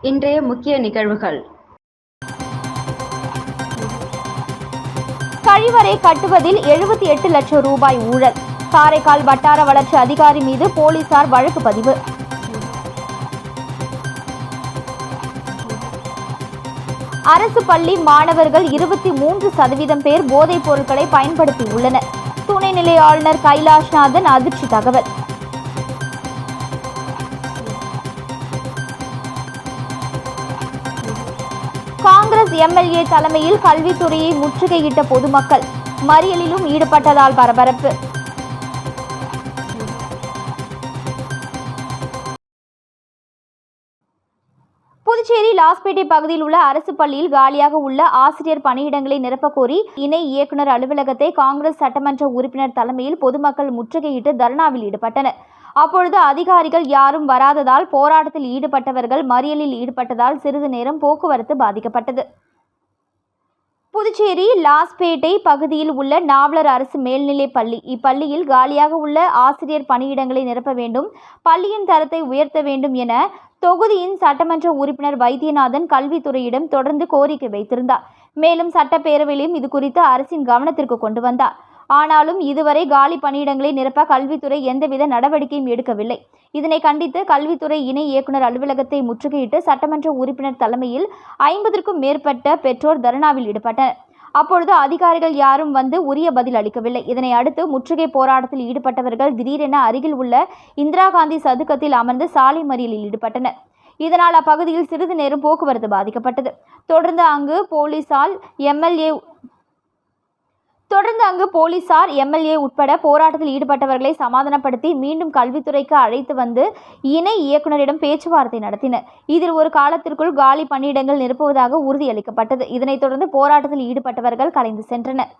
இன்றைய முக்கிய நிகழ்வுகள். கழிவறை கட்டுவதில் 78 லட்சம் ரூபாய் ஊழல். காரைக்கால் வட்டார வளர்ச்சி அதிகாரி மீது போலீசார் வழக்கு பதிவு. அரசு பள்ளி மாணவர்கள் 23% பேர் போதைப் பொருட்களை பயன்படுத்தியுள்ளனர். துணைநிலை ஆளுநர் கைலாஷ்நாதன் அதிர்ச்சி தகவல். காங்கிரஸ் எம்எல்ஏ தலைமையில் கல்வித்துறையை முற்றுகையிட்ட பொதுமக்கள் மறியலிலும் ஈடுபட்டதால் பரபரப்பு. புதுச்சேரி லாஸ்பேட்டை பகுதியில் உள்ள அரசு பள்ளியில் காலியாக உள்ள ஆசிரியர் பணியிடங்களை நிரப்பக் கோரி இணை இயக்குநர் அலுவலகத்தை காங்கிரஸ் சட்டமன்ற உறுப்பினர் தலைமையில் பொதுமக்கள் முற்றுகையிட்டு தர்ணாவில் ஈடுபட்டனர். அப்பொழுது அதிகாரிகள் யாரும் வராததால் போராட்டத்தில் ஈடுபட்டவர்கள் மறியலில் ஈடுபட்டதால் சிறிது நேரம் போக்குவரத்து பாதிக்கப்பட்டது. புதுச்சேரி லாஸ்பேட்டை பகுதியில் உள்ள நாவலர் அரசு மேல்நிலைப் பள்ளி. இப்பள்ளியில் காலியாக உள்ள ஆசிரியர் பணியிடங்களை நிரப்ப வேண்டும், பள்ளியின் தரத்தை உயர்த்த வேண்டும் என தொகுதியின் சட்டமன்ற உறுப்பினர் வைத்தியநாதன் கல்வித்துறையிடம் தொடர்ந்து கோரிக்கை வைத்திருந்தார். மேலும் சட்டப்பேரவையிலும் இதுகுறித்து அரசின் கவனத்திற்கு கொண்டு வந்தார். ஆனாலும் இதுவரை காலி பணியிடங்களை நிரப்ப கல்வித்துறை எந்தவித நடவடிக்கையும் எடுக்கவில்லை. இதனை கண்டித்து கல்வித்துறை இணை இயக்குநர் அலுவலகத்தை முற்றுகையிட்டு சட்டமன்ற உறுப்பினர் தலைமையில் 50க்கும் மேற்பட்ட பெற்றோர் தர்ணாவில் ஈடுபட்டனர். அப்பொழுது அதிகாரிகள் யாரும் வந்து உரிய பதில் அளிக்கவில்லை. இதனை அடுத்து முற்றுகை போராட்டத்தில் ஈடுபட்டவர்கள் திடீரென அருகில் உள்ள இந்திரா காந்தி சதுக்கத்தில் அமர்ந்து சாலை மறியலில் ஈடுபட்டனர். இதனால் அப்பகுதியில் சிறிது நேரம் போக்குவரத்து பாதிக்கப்பட்டது. தொடர்ந்து அங்கு போலீசார் எம்எல்ஏ உட்பட போராட்டத்தில் ஈடுபட்டவர்களை சமாதானப்படுத்தி மீண்டும் கல்வித்துறைக்கு அழைத்து வந்து இணை இயக்குநரிடம் பேச்சுவார்த்தை நடத்தினர். இதில் ஒரு காலத்திற்குள் காலி பணியிடங்கள் நிரப்புவதாக உறுதியளிக்கப்பட்டது. இதனைத் தொடர்ந்து போராட்டத்தில் ஈடுபட்டவர்கள் கலைந்து சென்றனர்.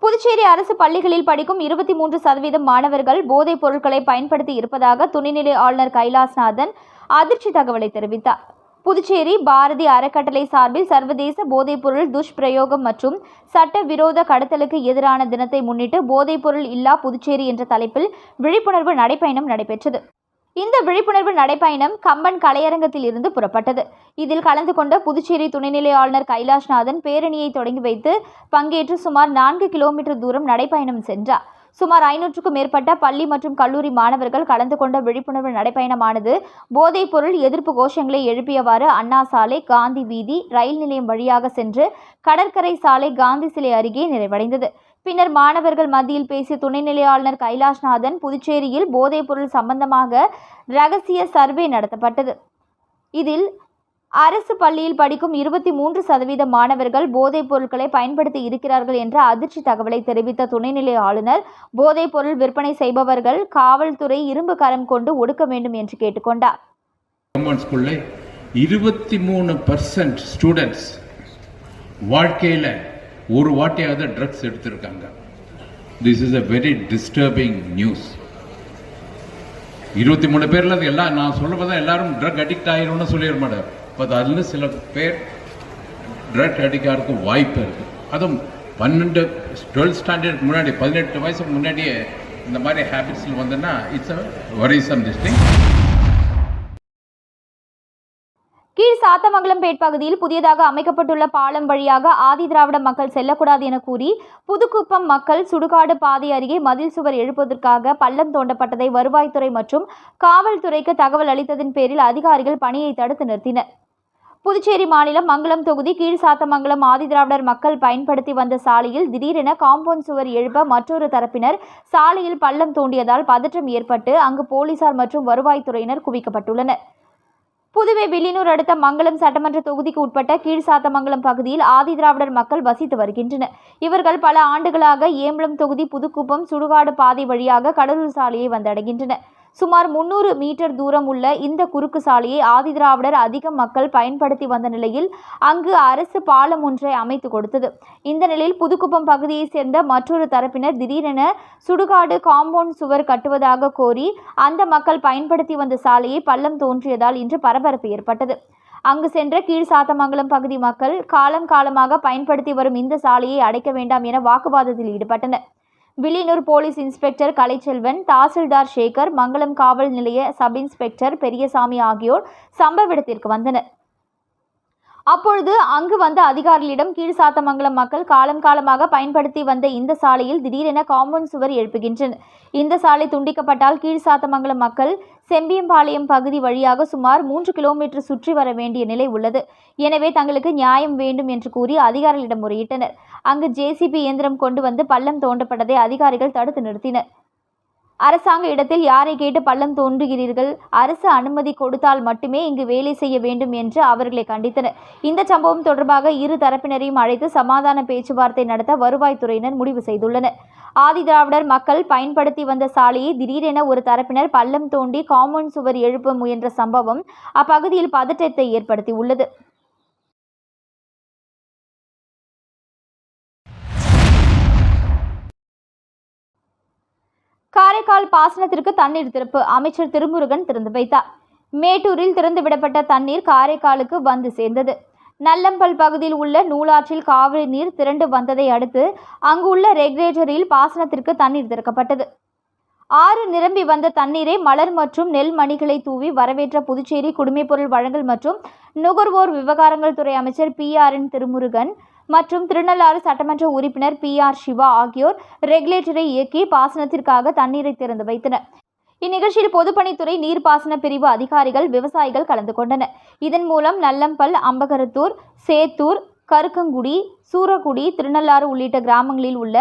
புதுச்சேரி அரசு பள்ளிகளில் படிக்கும் 23% மாணவர்கள் போதைப் பொருட்களை பயன்படுத்தி இருப்பதாக துணைநிலை ஆளுநர் கைலாஷ்நாதன் அதிர்ச்சி தகவலை தெரிவித்தார். புதுச்சேரி பாரதி அறக்கட்டளை சார்பில் சர்வதேச போதைப்பொருள் துஷ்பிரயோகம் மற்றும் சட்டவிரோத கடத்தலுக்கு எதிரான தினத்தை முன்னிட்டு போதைப்பொருள் இல்லா புதுச்சேரி என்ற தலைப்பில் விழிப்புணர்வு நடைப்பயணம் நடைபெற்றது. இந்த விழிப்புணர்வு நடைப்பயணம் கம்பன் கலையரங்கத்தில் இருந்து புறப்பட்டது. இதில் கலந்து கொண்ட புதுச்சேரி துணைநிலை ஆளுநர் கைலாஷ்நாதன் பேரணியை தொடங்கி வைத்து பங்கேற்று சுமார் 4 கிலோமீட்டர் தூரம் நடைப்பயணம் சென்றார். சுமார் 500க்கும் மேற்பட்ட பள்ளி மற்றும் கல்லூரி மாணவர்கள் கலந்து கொண்ட விழிப்புணர்வு நடைப்பயணமானது போதைப் பொருள் எதிர்ப்பு கோஷங்களை எழுப்பியவாறு அண்ணா சாலை, காந்தி வீதி, ரயில் நிலையம் வழியாக சென்று கடற்கரை சாலை, காந்தி சிலை அருகே நிறைவடைந்தது. பின்னர் மாணவர்கள் மத்தியில் பேசிய துணைநிலை ஆளுநர் கைலாஷ்நாதன் புதுச்சேரியில் போதைப் பொருள் சம்பந்தமாக ரகசிய சர்வே நடத்தப்பட்டது. இதில் அரசு பள்ளியில் படிக்கும் 23% மாணவர்கள் போதைப் பொருட்களை பயன்படுத்தி இருக்கிறார்கள் என்ற அதிர்ச்சி தகவலை தெரிவித்த துணைநிலை ஆளுநர் போதைப் பொருள் விற்பனை செய்பவர்கள் காவல்துறை இரும்பு கரம் கொண்டு ஒடுக்க வேண்டும் என்று கேட்டுக்கொண்டார். 23% ஸ்டூடெண்ட்ஸ் வாழ்க்கையில ஒரு வாட்டியாவது ட்ரக்ஸ் எடுத்திருக்காங்க. This is a very disturbing news. 23 பேர்ல எல்லாம் நான் சொல்லுவதான் எல்லாரும் ட்ரக் அடிக்ட் ஆயிரும்னு சொல்லிட மாட்டார். பட் அதில் சில பேர் ட்ரக் அடிக்ட் ஆகிறதுக்கு வாய்ப்பு இருக்கு. அதுவும் 12th ஸ்டாண்டர்ட் முன்னாடி 18 வயசுக்கு முன்னாடியே இந்த மாதிரி ஹேபிட்ஸில் வந்ததுன்னா it's a worrisome this thing. கீழ் சாத்தமங்கலம்பேட் பகுதியில் புதியதாக அமைக்கப்பட்டுள்ள பாலம் வழியாக ஆதி திராவிட மக்கள் செல்லக்கூடாது என கூறி புதுக்குப்பம் மக்கள் சுடுகாடு பாதை அருகே மதில் சுவர் எழுப்புவதற்காக பள்ளம் தோண்டப்பட்டதை வருவாய்த்துறை மற்றும் காவல்துறைக்கு தகவல் அளித்ததன் பேரில் அதிகாரிகள் பணியை தடுத்து நிறுத்தினர். புதுச்சேரி மாநிலம் மங்கலம் தொகுதி கீழ் சாத்தமங்கலம் ஆதி திராவிடர் மக்கள் பயன்படுத்தி வந்த சாலையில் திடீரென காம்பவுண்ட் சுவர் எழுப்ப மற்றொரு தரப்பினர் சாலையில் பள்ளம் தோண்டியதால் பதற்றம் ஏற்பட்டு அங்கு போலீசார் மற்றும் வருவாய்த்துறையினர் குவிக்கப்பட்டுள்ளனர். புதுவை வில்லியனூர் அடுத்த மங்கலம் சட்டமன்ற தொகுதிக்கு உட்பட்ட கீழ் சாத்தமங்கலம் பகுதியில் ஆதி திராவிடர் மக்கள் வசித்து வருகின்றனர். இவர்கள் பல ஆண்டுகளாக ஏம்பலம் தொகுதி புதுக்குப்பம் சுடுகாடு பாதை வழியாக கடலூர் சாலையை வந்தடைகின்றனர். சுமார் 300 மீட்டர் தூரம் உள்ள இந்த குறுக்கு சாலையை ஆதிதிராவிடர் அதிக மக்கள் பயன்படுத்தி வந்த நிலையில் அங்கு அரசு பாலம் ஒன்றை அமைத்து கொடுத்தது. இந்த நிலையில் புதுக்குப்பம் பகுதியைச் சேர்ந்த மற்றொரு தரப்பினர் திடீரென சுடுகாடு காம்பவுண்ட் சுவர் கட்டுவதாக கோரி அந்த மக்கள் பயன்படுத்தி வந்த சாலையை பள்ளம் தோன்றியதால் இன்று பரபரப்பு ஏற்பட்டது. அங்கு சென்ற கீழ்சாத்தமங்கலம் பகுதி மக்கள் காலமாக பயன்படுத்தி வரும் இந்த சாலையை அடைக்க வேண்டாம் என வாக்குவாதத்தில் ஈடுபட்டனர். வில்லியனூர் போலீஸ் இன்ஸ்பெக்டர் கலைச்செல்வன், தாசில்தார் சேகர், மங்கலம் காவல் நிலைய சப் இன்ஸ்பெக்டர் பெரியசாமி ஆகியோர் சம்பவ இடத்திற்கு வந்தனர். அப்பொழுது அங்கு வந்த அதிகாரிகளிடம் கீழ்சாத்தமங்கலம் மக்கள் காலமாக பயன்படுத்தி வந்த இந்த சாலையில் திடீரென காம்பவுண்ட் சுவர் எழுப்புகின்றனர். இந்த சாலை துண்டிக்கப்பட்டால் கீழ்சாத்தமங்கலம் மக்கள் செம்பியம்பாளையம் பகுதி வழியாக சுமார் 3 கிலோமீட்டர் சுற்றி வர வேண்டிய நிலை உள்ளது. எனவே தங்களுக்கு நியாயம் வேண்டும் என்று கூறி அதிகாரிகளிடம் முறையிட்டனர். அங்கு JCB இயந்திரம் கொண்டு வந்து பள்ளம் தோண்டப்பட்டதை அதிகாரிகள் தடுத்து நிறுத்தினர். அரசாங்க இடத்தில் யாரை கேட்டு பள்ளம் தோன்றுகிறீர்கள்? அரசு அனுமதி கொடுத்தால் மட்டுமே இங்கு வேலை செய்ய வேண்டும் என்று அவர்களை கண்டித்தனர். இந்த சம்பவம் தொடர்பாக இரு தரப்பினரையும் அழைத்து சமாதான பேச்சுவார்த்தை நடத்த வருவாய்த்துறையினர் முடிவு செய்துள்ளனர். ஆதிதிராவிடர் மக்கள் பயன்படுத்தி வந்த சாலையை திடீரென ஒரு தரப்பினர் பள்ளம் தோண்டி காம்பவுண்ட் சுவர் எழுப்ப முயன்ற சம்பவம் அப்பகுதியில் பதற்றத்தை ஏற்படுத்தியுள்ளது. காரைக்கால் பாசனத்திற்கு தண்ணீர் திறப்பு அமைச்சர் திருமுருகன் திறந்து வைத்தார். மேட்டூரில் திறந்துவிடப்பட்ட தண்ணீர் காரைக்காலுக்கு வந்து சேர்ந்தது. நல்லம்பல் பகுதியில் உள்ள நூலாற்றில் காவிரி நீர் திரண்டு வந்ததை அடுத்து அங்குள்ள ரெகுலேட்டரில் பாசனத்திற்கு தண்ணீர் திறக்கப்பட்டது. ஆறு நிரம்பி வந்த தண்ணீரை மலர் மற்றும் நெல் மணிகளை தூவி வரவேற்ற புதுச்சேரி குடிமைப்பொருள் வழங்கல் மற்றும் நுகர்வோர் விவகாரங்கள் துறை அமைச்சர் PRN திருமுருகன் மற்றும் திருநள்ளாறு சட்டமன்ற உறுப்பினர் PR சிவா ஆகியோர் ரெகுலேட்டரை இயக்கி பாசனத்திற்காக தண்ணீரை திறந்து வைத்தனர். இந்நிகழ்ச்சியில் பொதுப்பணித்துறை நீர்ப்பாசன பிரிவு அதிகாரிகள், விவசாயிகள் கலந்து கொண்டனர். இதன் மூலம் நல்லம்பல், அம்பகரத்தூர், சேத்தூர், கருக்கங்குடி, சூரக்குடி, திருநள்ளாறு உள்ளிட்ட கிராமங்களில் உள்ள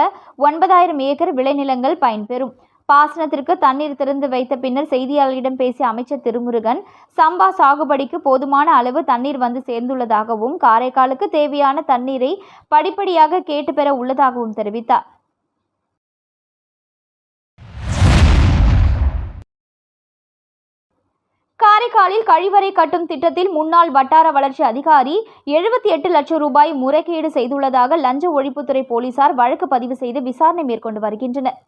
9000 ஏக்கர் விளைநிலங்கள் பயன்பெறும். பாசனத்திற்கு தண்ணீர் திறந்து வைத்த பின்னர் செய்தியாளர்களிடம் பேசிய அமைச்சர் திருமுருகன், சம்பா சாகுபடிக்கு போதுமான அளவு தண்ணீர் வந்து சேர்ந்துள்ளதாகவும் காரைக்காலுக்கு தேவையான தண்ணீரை படிப்படியாக கேட்டு பெற உள்ளதாகவும் தெரிவித்தார். காரைக்காலில் கழிவறை கட்டும் திட்டத்தில் முன்னாள் வட்டார வளர்ச்சி அதிகாரி 78 லட்சம் ரூபாய் முறைகேடு செய்துள்ளதாக லஞ்ச ஒழிப்புத்துறை போலீசார் வழக்கு பதிவு செய்து விசாரணை மேற்கொண்டு வருகின்றனர்.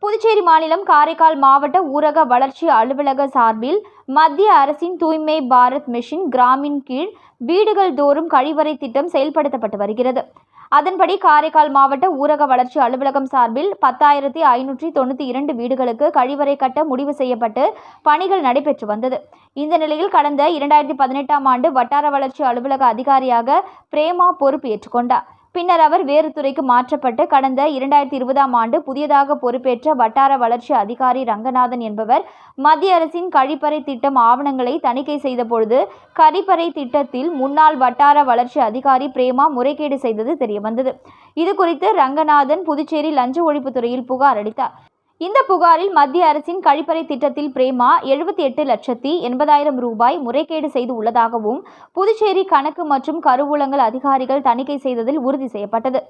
புதுச்சேரி மாநிலம் காரைக்கால் மாவட்ட ஊரக வளர்ச்சி அலுவலக சார்பில் மத்திய அரசின் தூய்மை பாரத் மிஷன் கிராமின் கீழ் வீடுகள் தோறும் கழிவறை திட்டம் செயல்படுத்தப்பட்டு வருகிறது. அதன்படி காரைக்கால் மாவட்ட ஊரக வளர்ச்சி அலுவலகம் சார்பில் 10,592 வீடுகளுக்கு கழிவறை கட்ட முடிவு செய்யப்பட்டு பணிகள் நடைபெற்று வந்தது. இந்த நிலையில் கடந்த 2018ஆம் ஆண்டு வட்டார வளர்ச்சி அலுவலக அதிகாரியாக பிரேமா பொறுப்பு ஏற்றுக்கொண்டார். பின்னர் அவர் வேறு துறைக்கு மாற்றப்பட்டு கடந்த 2020ஆம் ஆண்டு புதியதாக பொறுப்பேற்ற வட்டார வளர்ச்சி அதிகாரி ரங்கநாதன் என்பவர் மத்திய அரசின் கழிப்பறை திட்டம் ஆவணங்களை தணிக்கை செய்த பொழுது கழிப்பறை திட்டத்தில் முன்னாள் வட்டார வளர்ச்சி அதிகாரி பிரேமா முறைகேடு செய்தது தெரியவந்தது. இது குறித்து ரங்கநாதன் புதுச்சேரி லஞ்ச ஒழிப்புத்துறையில் புகார் அளித்தார். இந்த புகாரில் மத்திய அரசின் கழிப்பறை திட்டத்தில் பிரேமா 78,80,000 ரூபாய் முறைகேடு செய்து உள்ளதாகவும் புதுச்சேரி கணக்கு மற்றும் கருவூலங்கள் அதிகாரிகள் தணிக்கை செய்ததில் உறுதி செய்யப்பட்டது.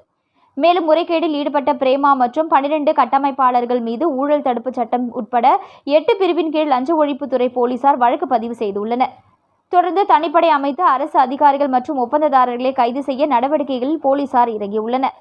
மேலும் முறைகேடில் ஈடுபட்ட பிரேமா மற்றும் 12 கட்டமைப்பாளர்கள் மீது ஊழல் தடுப்பு சட்டம் உட்பட 8 பிரிவின் கீழ் லஞ்ச ஒழிப்புத்துறை போலீசார் வழக்கு பதிவு செய்துள்ளனர். தொடர்ந்து தனிப்படை அமைத்து அரசு அதிகாரிகள் மற்றும் ஒப்பந்ததாரர்களை கைது செய்ய நடவடிக்கைகளில் போலீசார் இறங்கியுள்ளனர்.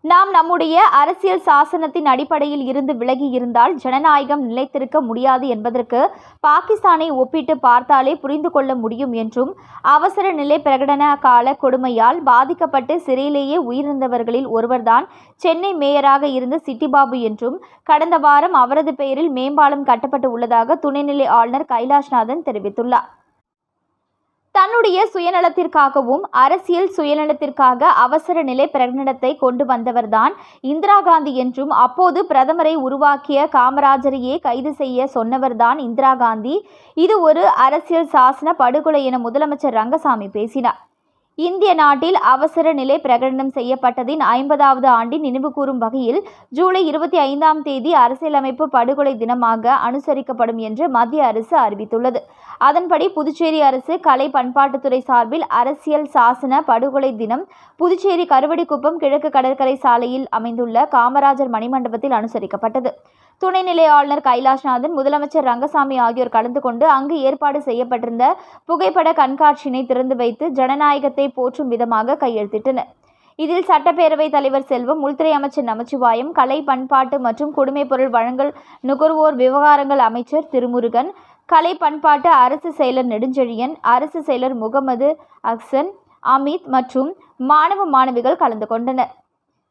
நாம் நம்முடைய அரசியல் சாசனத்தின் அடிப்படையில் இருந்து விலகி இருந்தால் ஜனநாயகம் நிலைத்திருக்க முடியாது என்பதற்கு பாகிஸ்தானை ஒப்பிட்டு பார்த்தாலே புரிந்து கொள்ள முடியும் என்றும், அவசர நிலை பிரகடன கால கொடுமையால் பாதிக்கப்பட்டு சிறையிலேயே உயிரிழந்தவர்களில் ஒருவர்தான் சென்னை மேயராக இருந்த சிட்டிபாபு என்றும், கடந்த வாரம் அவரது பெயரில் மேம்பாலம் கட்டப்பட்டு உள்ளதாக துணைநிலை ஆளுநர் கைலாஷ்நாதன் தெரிவித்துள்ளார். தன்னுடைய சுயநலத்திற்காகவும் அரசியல் சுயநலத்திற்காக அவசர நிலை பிரகடனத்தை கொண்டு வந்தவர்தான் இந்திரா காந்தி என்றும், அப்போது பிரதமரை உருவாக்கிய காமராஜரையே கைது செய்ய சொன்னவர்தான் இந்திரா காந்தி. இது ஒரு அரசியல் சாசன படுகொலை என முதலமைச்சர் ரங்கசாமி பேசினார். இந்திய நாட்டில் அவசர நிலை பிரகடனம் செய்யப்பட்டதின் 50வது ஆண்டின் நினைவுகூரும் வகையில் ஜூலை 25ஆம் தேதி அரசியலமைப்பு படுகொலை தினமாக அனுசரிக்கப்படும் என்று மத்திய அரசு அறிவித்துள்ளது. அதன்படி புதுச்சேரி அரசு கலை பண்பாட்டுத்துறை சார்பில் அரசியல் சாசன படுகொலை தினம் புதுச்சேரி கருவடிக்குப்பம் கிழக்கு கடற்கரை சாலையில் அமைந்துள்ள காமராஜர் மணிமண்டபத்தில் அனுசரிக்கப்பட்டது. துணைநிலை ஆளுநர் கைலாஷ்நாதன், முதலமைச்சர் ரங்கசாமி ஆகியோர் கலந்து கொண்டு அங்கு ஏற்பாடு செய்யப்பட்டிருந்த புகைப்பட கண்காட்சியினை திறந்து வைத்து ஜனநாயகத்தை போற்றும் விதமாக கையெழுத்திட்டனர். இதில் சட்டப்பேரவைத் தலைவர் செல்வம், உள்துறை அமைச்சர் நமச்சிவாயம், கலை பண்பாட்டு மற்றும் குடிமைப்பொருள் வழங்கல் நுகர்வோர் விவகாரங்கள் அமைச்சர் திருமுருகன், கலை பண்பாட்டு அரசு செயலர் நெடுஞ்செழியன், அரசு செயலர் முகமது அக்சன், அமித் மற்றும் மாணவ மாணவிகள் கலந்து கொண்டனர்.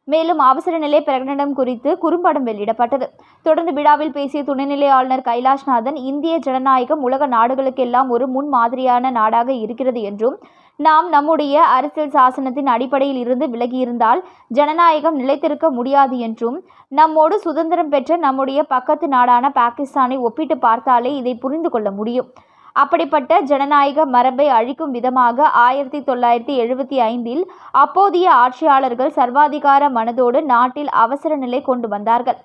மேலும் அவசர நிலை பிரகடனம் குறித்து குறும்படம் வெளியிடப்பட்டது. தொடர்ந்து விழாவில் பேசிய துணைநிலை ஆளுநர் கைலாஷ்நாதன், இந்திய ஜனநாயகம் உலக நாடுகளுக்கெல்லாம் ஒரு முன்மாதிரியான நாடாக இருக்கிறது என்றும், நாம் நம்முடைய அரசியல் சாசனத்தின் அடிப்படையில் இருந்து விலகியிருந்தால் ஜனநாயகம் நிலைத்திருக்க முடியாது என்றும், நம்மோடு சுதந்திரம் பெற்ற நம்முடைய பக்கத்து நாடான பாகிஸ்தானை ஒப்பிட்டு பார்த்தாலே இதை புரிந்து கொள்ள முடியும். அப்படிப்பட்ட ஜனநாயக மரபை அழிக்கும் விதமாக 1975 அப்போதைய ஆட்சியாளர்கள் சர்வாதிகார மனதோடு நாட்டில் அவசர நிலை கொண்டு வந்தார்கள்.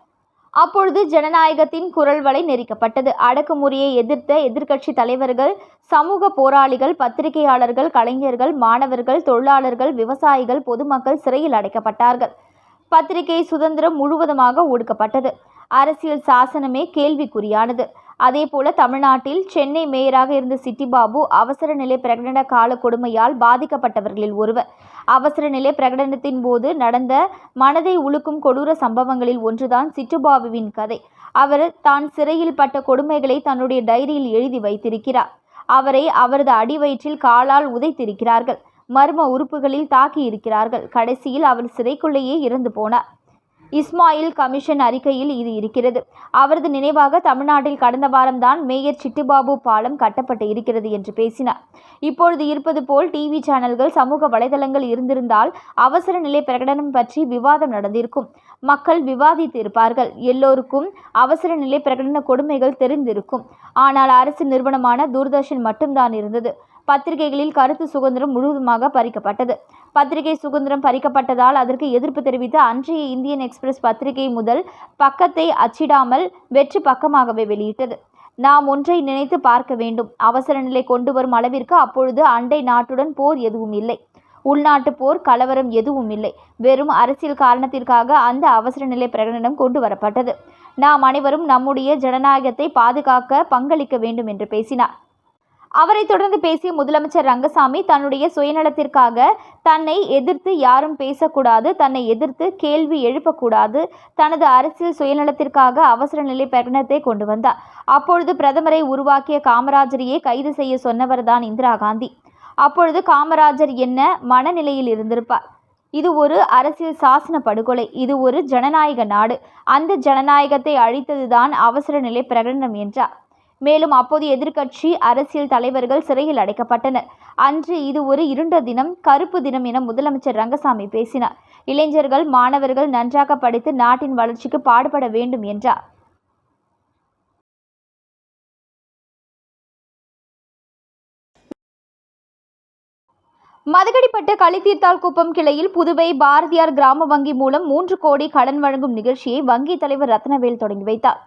அப்பொழுது ஜனநாயகத்தின் குரல் வலை நெரிக்கப்பட்டது. அடக்குமுறையை எதிர்த்த எதிர்க்கட்சி தலைவர்கள், சமூக போராளிகள், பத்திரிகையாளர்கள், கலைஞர்கள், மாணவர்கள், தொழிலாளர்கள், விவசாயிகள், பொதுமக்கள் சிறையில் அடைக்கப்பட்டார்கள். பத்திரிகை சுதந்திரம் முழுவதுமாக ஒடுக்கப்பட்டது. அரசியல் சாசனமே கேள்விக்குறியானது. அதேபோல தமிழ்நாட்டில் சென்னை மேயராக இருந்த சிட்டிபாபு அவசர நிலை பிரகடன கால கொடுமையால் பாதிக்கப்பட்டவர்களில் ஒருவர். அவசர நிலை பிரகடனத்தின் போது நடந்த மனதை உலுக்கும் கொடூர சம்பவங்களில் ஒன்றுதான் சிட்டுபாபுவின் கதை. அவர் தான் சிறையில் பட்ட கொடுமைகளை தன்னுடைய டைரியில் எழுதி வைத்திருக்கிறார். அவரை அவரது அடிவயிற்றில் காலால் உதைத்திருக்கிறார்கள். மர்ம உறுப்புகளில் தாக்கியிருக்கிறார்கள். கடைசியில் அவர் சிறைக்குள்ளேயே இறந்து போனார். இஸ்மாயில் கமிஷன் அறிக்கையில் இது இருக்கிறது. அவரது நினைவாக தமிழ்நாட்டில் கடந்த வாரம்தான் மேயர் சிட்டுபாபு பாலம் கட்டப்பட்டு இருக்கிறது என்று பேசினார். இப்பொழுது இருப்பது போல் டிவி சேனல்கள், சமூக வலைதளங்கள் இருந்திருந்தால் அவசர நிலை பிரகடனம் பற்றி விவாதம் நடந்திருக்கும். மக்கள் விவாதித்து இருப்பார்கள். எல்லோருக்கும் அவசர நிலை பிரகடன கொடுமைகள் தெரிந்திருக்கும். ஆனால் அரசு நிறுவனமான தூர்தர்ஷன் மட்டும்தான் இருந்தது. பத்திரிகைகளில் கருத்து சுதந்திரம் முழுவதுமாக பறிக்கப்பட்டது. பத்திரிகை சுதந்திரம் பறிக்கப்பட்டதால் அதற்கு எதிர்ப்பு தெரிவித்த அன்றைய இந்தியன் எக்ஸ்பிரஸ் பத்திரிகை முதல் பக்கத்தை அச்சிடாமல் வெற்று பக்கமாகவே வெளியிட்டது. நாம் ஒன்றை நினைத்து பார்க்க வேண்டும். அவசர நிலை கொண்டு வரும் அளவிற்கு அப்பொழுது அண்டை நாட்டுடன் போர் எதுவும் இல்லை. உள்நாட்டு போர், கலவரம் எதுவும் இல்லை. வெறும் அரசியல் காரணத்திற்காக அந்த அவசர நிலை பிரகடனம் கொண்டு வரப்பட்டது. நாம் அனைவரும் நம்முடைய ஜனநாயகத்தை பாதுகாக்க பங்களிக்க வேண்டும் என்று பேசினார். அவரை தொடர்ந்து பேசிய முதலமைச்சர் ரங்கசாமி, தன்னுடைய சுயநலத்திற்காக தன்னை எதிர்த்து யாரும் பேசக்கூடாது, தன்னை எதிர்த்து கேள்வி எழுப்பக்கூடாது. தனது அரசியல் சுயநலத்திற்காக அவசர நிலை பிரகடனத்தை கொண்டு வந்தார். அப்பொழுது பிரதமரை உருவாக்கிய காமராஜரையே கைது செய்ய சொன்னவர்தான் இந்திரா காந்தி. அப்பொழுது காமராஜர் என்ன மனநிலையில் இருந்திருப்பார்? இது ஒரு அரசியல் சாசன படுகொலை. இது ஒரு ஜனநாயக நாடு. அந்த ஜனநாயகத்தை அழித்ததுதான் அவசர நிலை பிரகடனம் என்றார். மேலும் அப்போதைய எதிர்க்கட்சி அரசியல் தலைவர்கள் சிறையில் அடைக்கப்பட்டனர். அன்று இது ஒரு இருண்ட தினம், கருப்பு தினம் என முதலமைச்சர் ரங்கசாமி பேசினார். இளைஞர்கள், மாணவர்கள் நன்றாக படித்து நாட்டின் வளர்ச்சிக்கு பாடுபட வேண்டும் என்றார். மதகடிப்பட்டு களித்தீர்த்தால்குப்பம் கிளையில் புதுவை பாரதியார் கிராம வங்கி மூலம் 3 கோடி கடன் வழங்கும் நிகழ்ச்சியை வங்கி தலைவர் ரத்னவேல் தொடங்கி வைத்தார்.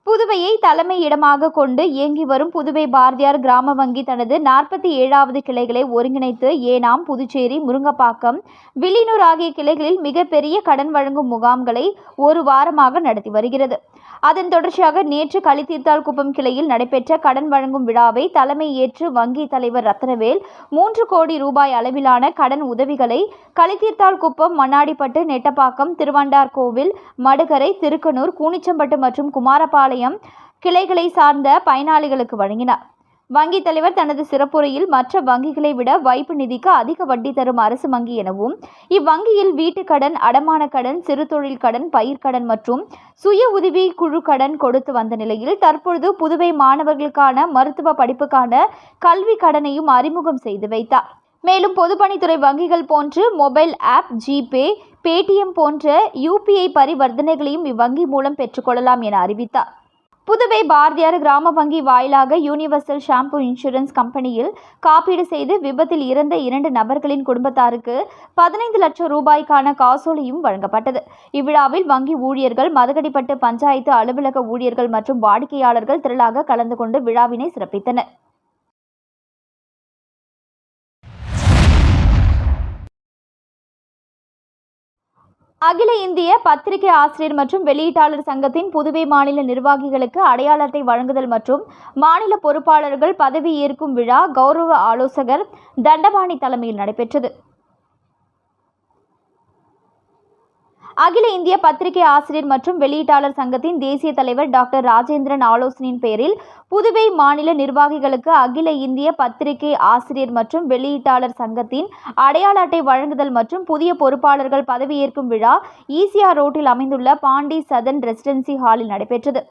புதுவையை தலைமை இடமாக கொண்டு இயங்கி வரும் புதுவை பாரதியார் கிராம வங்கி தனது 47வது கிளைகளை ஒருங்கிணைத்து ஏனாம், புதுச்சேரி, முருங்கப்பாக்கம், வில்லியனூர் ஆகிய கிளைகளில் மிகப்பெரிய கடன் வழங்கும் முகாம்களை ஒரு வாரமாக நடத்தி வருகிறது. அதன் தொடர்ச்சியாக நேற்று களித்தீர்த்தால்குப்பம் கிளையில் நடைபெற்ற கடன் வழங்கும் விழாவை தலைமை ஏற்று வங்கி தலைவர் ரத்னவேல் 3 கோடி ரூபாய் அளவிலான கடன் உதவிகளை களித்தீர்த்தால்குப்பம், மண்ணாடிப்பட்டு, நெட்டப்பாக்கம், திருவண்டார்கோவில், மடுகரை, திருக்கனூர், கூனிச்சம்பட்டு மற்றும் குமாரபாளையம் கிளைகளை சார்ந்த பயனாளிகளுக்கு வழங்கினார். வங்கி தலைவர் தனது சிறப்புரையில் மற்ற வங்கிகளை விட வைப்பு நிதிக்கு அதிக வட்டி தரும் அரசு வங்கி எனவும், இவ்வங்கியில் வீட்டுக்கடன், அடமான கடன், சிறு தொழில் கடன், பயிர்க்கடன் மற்றும் சுய உதவி குழு கடன் கொடுத்து வந்த நிலையில் தற்பொழுது புதுவை மாணவர்களுக்கான மருத்துவ படிப்புக்கான கல்வி கடனையும் அறிமுகம் செய்து வைத்தார். மேலும் பொதுப்பணித்துறை வங்கிகள் போன்று மொபைல் ஆப், ஜிபே, பேடிஎம் போன்ற UPI பரிவர்த்தனைகளையும் இவ்வங்கி மூலம் பெற்றுக்கொள்ளலாம் என அறிவித்தார். புதுவை பாரதியார் கிராம வங்கி வாயிலாக யூனிவர்சல் ஷாம்பு இன்சூரன்ஸ் கம்பெனியில் காப்பீடு செய்து விபத்தில் இறந்த 2 நபர்களின் குடும்பத்தாருக்கு 15 லட்சம் ரூபாய்க்கான காசோலையும் வழங்கப்பட்டது. இவ்விழாவில் வங்கி ஊழியர்கள், மதகடிப்பட்டு பஞ்சாயத்து அலுவலக ஊழியர்கள் மற்றும் வாடிக்கையாளர்கள் திரளாக கலந்து கொண்டு விழாவினை சிறப்பித்தனர். அகில இந்திய பத்திரிகை ஆசிரியர் மற்றும் வெளியீட்டாளர் சங்கத்தின் புதுவை மாநில நிர்வாகிகளுக்கு அடையாள அட்டை வழங்குதல் மற்றும் மாநில பொறுப்பாளர்கள் பதவி ஏற்கும் விழா கௌரவ ஆலோசகர் தண்டபாணி தலைமையில் நடைபெற்றது. அகில இந்திய பத்திரிகை ஆசிரியர் மற்றும் வெளியீட்டாளர் சங்கத்தின் தேசிய தலைவர் டாக்டர் ராஜேந்திரன் ஆலோசனையின் பேரில் புதுவை மாநில நிர்வாகிகளுக்கு அகில இந்திய பத்திரிகை ஆசிரியர் மற்றும் வெளியீட்டாளர் சங்கத்தின் அடையாள அட்டை வழங்குதல் மற்றும் புதிய பொறுப்பாளர்கள் பதவியேற்கும் விழா ஈசிஆர் ரோட்டில் அமைந்துள்ள பாண்டி சதன் ரெசிடென்சி ஹாலில் நடைபெற்றது.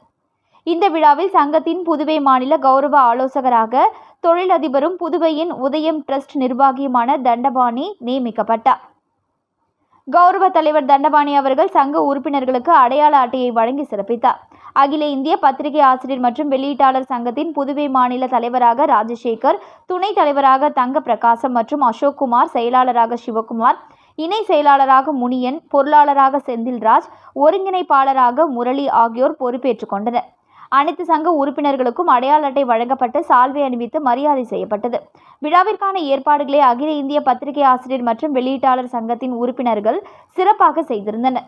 இந்த விழாவில் சங்கத்தின் புதுவை மாநில கௌரவ ஆலோசகராக தொழிலதிபரும் புதுவையின் உதயம் டிரஸ்ட் நிர்வாகியுமான தண்டபாணி நியமிக்கப்பட்டார். கௌரவ தலைவர் தண்டபாணி அவர்கள் சங்க உறுப்பினர்களுக்கு அடையாள அட்டையை வழங்கி சிறப்பித்தார். அகில இந்திய பத்திரிகை ஆசிரியர் மற்றும் வெளியீட்டாளர் சங்கத்தின் புதுவை மாநில தலைவராக ராஜசேகர், துணைத் தலைவராக தங்க பிரகாசம் மற்றும் அசோக் குமார், செயலாளராக சிவகுமார், இணை செயலாளராக முனியன், பொருளாளராக செந்தில்ராஜ், ஒருங்கிணைப்பாளராக முரளி ஆகியோர் பொறுப்பேற்றுக் கொண்டனர். அனைத்து சங்க உறுப்பினர்களுக்கும் அடையாள அட்டை வழங்கப்பட்டு சால்வை அணிவித்து மரியாதை செய்யப்பட்டது. விழாவிற்கான ஏற்பாடுகளை அகில இந்திய பத்திரிகை ஆசிரியர் மற்றும் வெளியீட்டாளர் சங்கத்தின் உறுப்பினர்கள் சிறப்பாக செய்திருந்தனர்.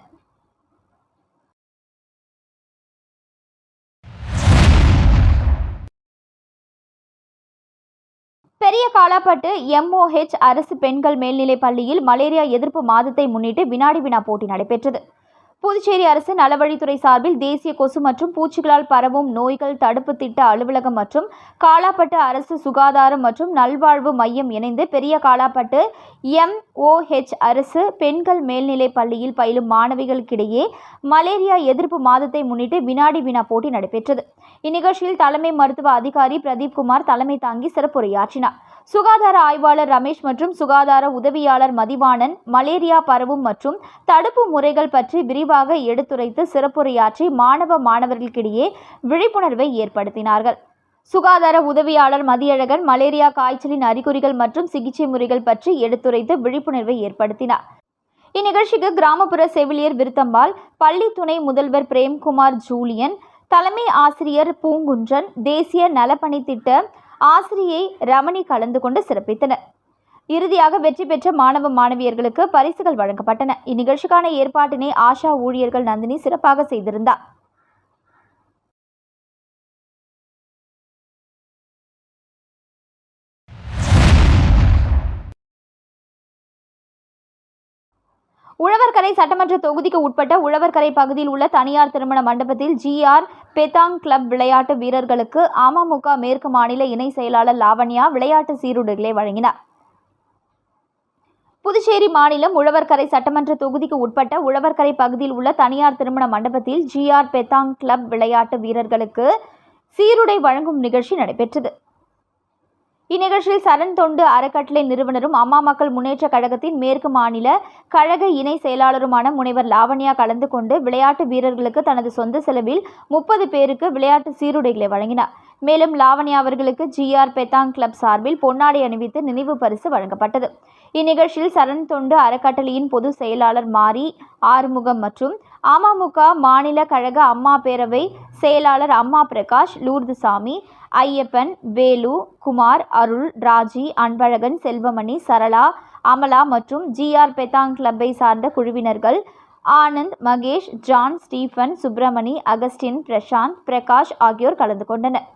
பெரிய காலாப்பட்டு MOH அரசு பெண்கள் மேல்நிலைப் பள்ளியில் மலேரியா எதிர்ப்பு மாதத்தை முன்னிட்டு வினாடி வினா போட்டி நடைபெற்றது. புதுச்சேரி அரசு நலவழித்துறை சார்பில் தேசிய கொசு மற்றும் பூச்சிகளால் பரவும் நோய்கள் தடுப்பு திட்ட அலுவலகம் மற்றும் காலாப்பட்டு அரசு சுகாதாரம் மற்றும் நல்வாழ்வு மையம் இணைந்து பெரிய காலாப்பட்டு MOH அரசு பெண்கள் மேல்நிலைப் பள்ளியில் பயிலும் மாணவிகளுக்கிடையே மலேரியா எதிர்ப்பு மாதத்தை முன்னிட்டு வினாடி வினா போட்டி நடைபெற்றது. இந்நிகழ்ச்சியில் தலைமை மருத்துவ அதிகாரி பிரதீப் குமார் தலைமை தாங்கி சிறப்புரையாற்றினார். சுகாதார ஆய்வாளர் ரமேஷ் மற்றும் சுகாதார உதவியாளர் மதிவாணன் மலேரியா பரவும் மற்றும் தடுப்பு முறைகள் பற்றி விரிவாக எடுத்துரைத்து சிறப்புரையாற்றி மாணவர்களுக்கிடையே விழிப்புணர்வை ஏற்படுத்தினார்கள். சுகாதார உதவியாளர் மதியழகன் மலேரியா காய்ச்சலின் அறிகுறிகள் மற்றும் சிகிச்சை முறைகள் பற்றி எடுத்துரைத்து விழிப்புணர்வை ஏற்படுத்தினார். இந்நிகழ்ச்சிக்கு கிராமப்புற செவிலியர் விருத்தம்பாள், பள்ளி துணை முதல்வர் பிரேம்குமார் ஜூலியன், தலைமை ஆசிரியர் பூங்குன்றன், தேசிய நலப்பணி திட்ட ஆசிரியை ரமணி கலந்து கொண்டு சிறப்பித்தனர். இறுதியாக வெற்றி பெற்ற மாணவியர்களுக்கு பரிசுகள் வழங்கப்பட்டன. இந்நிகழ்ச்சிக்கான ஏற்பாட்டினை ஆஷா ஊழியர்கள் நந்தினி சிறப்பாக செய்திருந்தார். உழவர்கரை சட்டமன்ற தொகுதிக்கு உட்பட்ட உழவர்கரை பகுதியில் உள்ள தனியார் திருமண மண்டபத்தில் GR பெத்தாங் கிளப் விளையாட்டு வீரர்களுக்கு அமமுக மேற்கு மாநில இணை செயலாளர் லாவண்யா விளையாட்டு சீருடைகளை வழங்கினார். புதுச்சேரி மாநிலம் உழவர்கரை சட்டமன்ற தொகுதிக்கு உட்பட்ட உழவர்கரை பகுதியில் உள்ள தனியார் திருமண மண்டபத்தில் GR பெத்தாங் கிளப் விளையாட்டு வீரர்களுக்கு சீருடை வழங்கும் நிகழ்ச்சி நடைபெற்றது. இந்நிகழ்ச்சியில் சரண் தொண்டு அறக்கட்டளை நிறுவனரும் அம்மா மக்கள் முன்னேற்ற கழகத்தின் மேற்கு மாநில கழக இணை செயலாளருமான முனைவர் லாவண்யா கலந்து கொண்டு விளையாட்டு வீரர்களுக்கு தனது சொந்த செலவில் 30 பேருக்கு விளையாட்டு சீருடைகளை வழங்கினார். மேலும் லாவண்யா அவர்களுக்கு GR பெத்தாங் கிளப் சார்பில் பொன்னாடை அணிவித்து நினைவு பரிசு வழங்கப்பட்டது. இந்நிகழ்ச்சியில் சரண் தொண்டு அறக்கட்டளையின் பொதுச் செயலாளர் மாரி ஆறுமுகம் மற்றும் அமமுக மாநில கழக அம்மா பேரவை செயலாளர் அம்மா பிரகாஷ், லூர்துசாமி, ஐயப்பன், வேலு, குமார், அருள், ராஜி, அன்பழகன், செல்வமணி, சரளா, அமலா மற்றும் GR பெத்தாங் கிளப்பை சார்ந்த குழுவினர்கள் Anand, Mahesh, John, Stephen, Subramani, Augustine, Prashanth, Prakash ஆகியோர் கலந்து கொண்டனர்.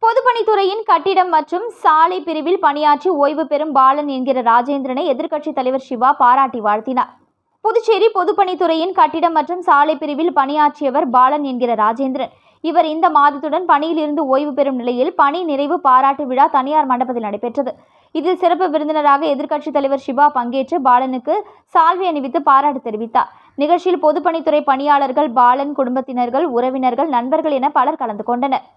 பொதுப்பணித்துறையின் கட்டிடம் மற்றும் சாலை பிரிவில் பணியாற்றி ஓய்வு பெறும் பாலன் என்கிற ராஜேந்திரனை எதிர்க்கட்சித் தலைவர் சிவா பாராட்டி வாழ்த்தினார். புதுச்சேரி பொதுப்பணித்துறையின் கட்டிடம் மற்றும் சாலை பிரிவில் பணியாற்றியவர் பாலன் என்கிற ராஜேந்திரன். இவர் இந்த மாதத்துடன் பணியிலிருந்து ஓய்வு பெறும் நிலையில் பணி நிறைவு பாராட்டு விழா தனியார் மண்டபத்தில் நடைபெற்றது. இதில் சிறப்பு விருந்தினராக எதிர்க்கட்சித் தலைவர் சிவா பங்கேற்று பாலனுக்கு சால்வை அணிவித்து பாராட்டு தெரிவித்தார். நிகழ்ச்சியில் பொதுப்பணித்துறை பணியாளர்கள், பாலன் குடும்பத்தினர்கள், உறவினர்கள், நண்பர்கள் என பலர் கலந்து கொண்டனர்.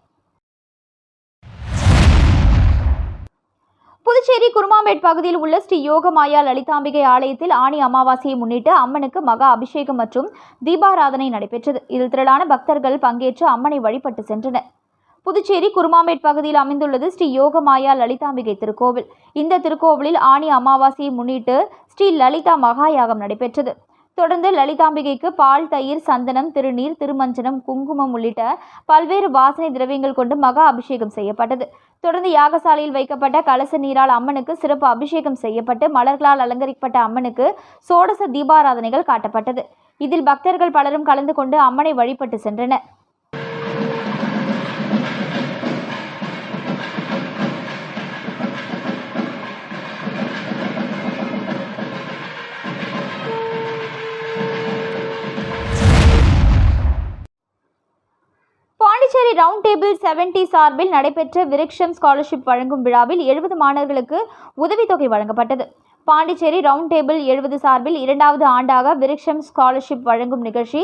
புதுச்சேரி குருமாம்பேட் பகுதியில் உள்ள ஸ்ரீ யோகமாயா லலிதாம்பிகை ஆலயத்தில் ஆனி அமாவாசையை முன்னிட்டு அம்மனுக்கு மகா அபிஷேகம் மற்றும் தீபாராதனை நடைபெற்றது. இதில் திரளான பக்தர்கள் பங்கேற்று அம்மனை வழிபட்டு சென்றனர். புதுச்சேரி குருமாம்பேட் பகுதியில் அமைந்துள்ளது ஸ்ரீ யோகமாயா லலிதாம்பிகை திருக்கோவில். இந்த திருக்கோவிலில் ஆனி அமாவாசையை முன்னிட்டு ஸ்ரீ லலிதா மகா யாகம் நடைபெற்றது. தொடர்ந்து லலிதாம்பிகைக்கு பால், தயிர், சந்தனம், திருநீர், திருமஞ்சனம், குங்குமம் உள்ளிட்ட பல்வேறு வாசனை திரவியங்கள் கொண்டு மகா அபிஷேகம் செய்யப்பட்டது. தொடர்ந்து யாகசாலையில் வைக்கப்பட்ட கலச நீரால் அம்மனுக்கு சிறப்பு அபிஷேகம் செய்யப்பட்டு மலர்களால் அலங்கரிக்கப்பட்ட அம்மனுக்கு சோடச தீபாராதனைகள் காட்டப்பட்டது. இதில் பக்தர்கள் பலரும் கலந்து கொண்டு அம்மனை வழிபட்டு சென்றனர். பாண்டிச்சேரி ரவுண்ட் டேபிள் 70 சார்பில் நடைபெற்ற விருக்ஷம் ஸ்காலர்ஷிப் வழங்கும் விழாவில் 70 மாணவர்களுக்கு உதவித்தொகை வழங்கப்பட்டது. பாண்டிச்சேரி ரவுண்ட் டேபிள் 70 சார்பில் 2வது ஆண்டாக விருக்ஷம் ஸ்காலர்ஷிப் வழங்கும் நிகழ்ச்சி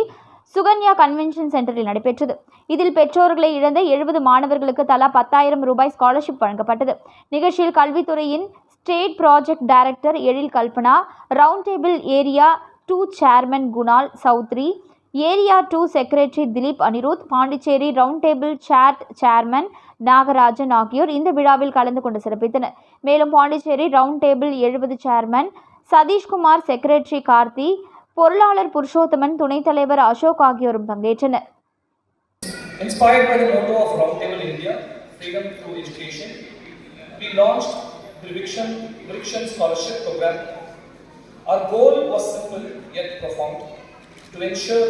சுகன்யா கன்வென்ஷன் சென்டரில் நடைபெற்றது. இதில் பெற்றோர்களை இழந்த 70 மாணவர்களுக்கு தலா 10,000 ரூபாய் ஸ்காலர்ஷிப் வழங்கப்பட்டது. நிகழ்ச்சியில் கல்வித்துறையின் state project director Ezhil Kalpana, round table area 2 chairman Kunal Chowdhury, area 2 secretary Dilip Anirudh, Pondicherry round table சாட் சேர்மன் நாகராஜன் ஆகியோர் இந்த விழாவில் கலந்து கொண்டு சிறப்பித்தனர். மேலும் Pondicherry round table 70 chairman Satishkumar, secretary Karthi, பொருளாளர் புருஷோத்தமன், துணைத் தலைவர் அசோக் ஆகியோரும் பங்கேற்றனர். Inspired by the motto of Roundtable India, Freedom through Education, we launched the Vrikshan Scholarship Program. Our goal was simple yet profound, to ensure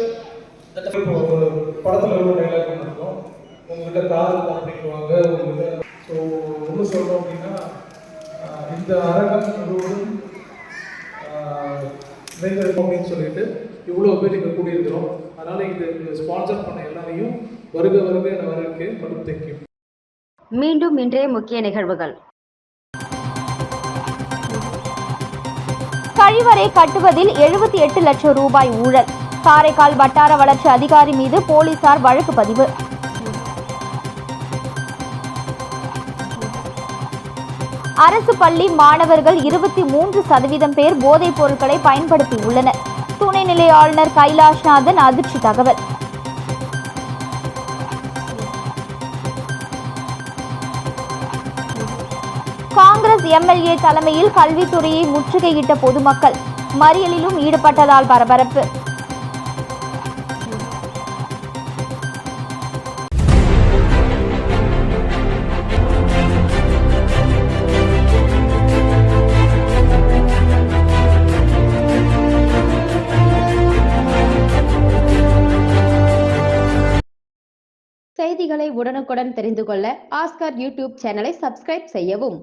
that the படத்தில் ஒரு டைலாக் ஒன்று இருக்கும், உங்கள்கிட்ட காது அப்படிங்குவாங்க. உங்கள்கிட்ட ஸோ ஒன்று சொல்கிறோம் அப்படின்னா, இந்த அரங்கம் முழுவதும் நிறைந்திருக்கும் அப்படின்னு சொல்லிட்டு இவ்வளோ பேர் இங்கே கூடியிருக்கிறோம். அதனால் இது ஸ்பான்சர் பண்ண எல்லாரையும் வருக வருக என வரவேற்க மற்றும் தேங்க்யூ. மீண்டும் இன்றைய முக்கிய நிகழ்வுகள். கழிவறை கட்டுவதில் 78 லட்சம் ரூபாய் ஊழல். காரைக்கால் வட்டார வளர்ச்சி அதிகாரி மீது போலீசார் வழக்கு பதிவு. அரசு பள்ளி மாணவர்கள் 23% பேர் போதைப் பொருட்களை பயன்படுத்தியுள்ளனர். துணைநிலை ஆளுநர் கைலாஷ்நாதன் அதிர்ச்சி தகவல். காங்கிரஸ் எம்எல்ஏ தலைமையில் கல்வித்துறையை முற்றுகையிட்ட பொதுமக்கள் மறியலிலும் ஈடுபட்டதால் பரபரப்பு. செய்திகளை உடனுக்குடன் தெரிந்து கொள்ள ஆஸ்கார் யூடியூப் சேனலை சப்ஸ்கிரைப் செய்யவும்.